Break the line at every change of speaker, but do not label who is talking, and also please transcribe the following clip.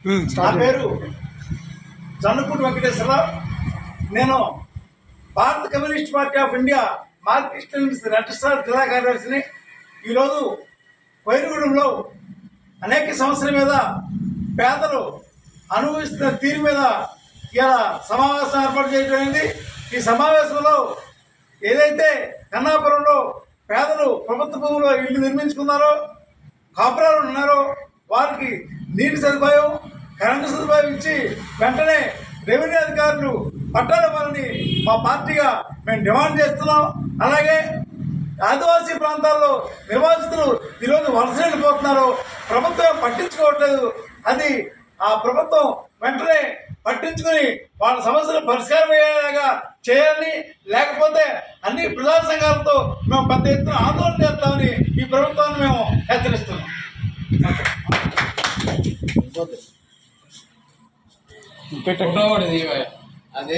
నా పేరు జన్నుపూడి వెంకటేశ్వరరావు. నేను Bharata communist party of India Marxist రెడ్డిస్టార్ జిల్లా కార్యదర్శిని. ఈరోజు వైరుగూడెంలో అనేక సమస్యల మీద పేదలు అనుభవిస్తున్న తీరు మీద ఇలా సమావేశం ఏర్పాటు చేయడం. ఈ సమావేశంలో ఏదైతే కన్నాపురంలో పేదలు ప్రభుత్వ భూములో ఇల్లు నిర్మించుకున్నారో, కాపురాలు ఉన్నారో వారికి నీటి సదుపాయం, కరెంటు సదుపాయం ఇచ్చి వెంటనే రెవెన్యూ అధికారులు పట్టాలు ఇవ్వాలని మా పార్టీగా మేము డిమాండ్ చేస్తున్నాం. అలాగే ఆదివాసీ ప్రాంతాల్లో నిర్వాసితులు ఈరోజు వలస వెళ్ళిపోతున్నారు, ప్రభుత్వం పట్టించుకోవట్లేదు. అది ఆ ప్రభుత్వం వెంటనే పట్టించుకుని వాళ్ళ సమస్యలు పరిష్కారం అయ్యేలాగా చేయాలని, లేకపోతే అన్ని ప్రజా సంఘాలతో మేము పెద్ద ఎత్తున ఆందోళన చేస్తామని ఈ ప్రభుత్వాన్ని మేము హెచ్చరిస్తున్నాం.
అదే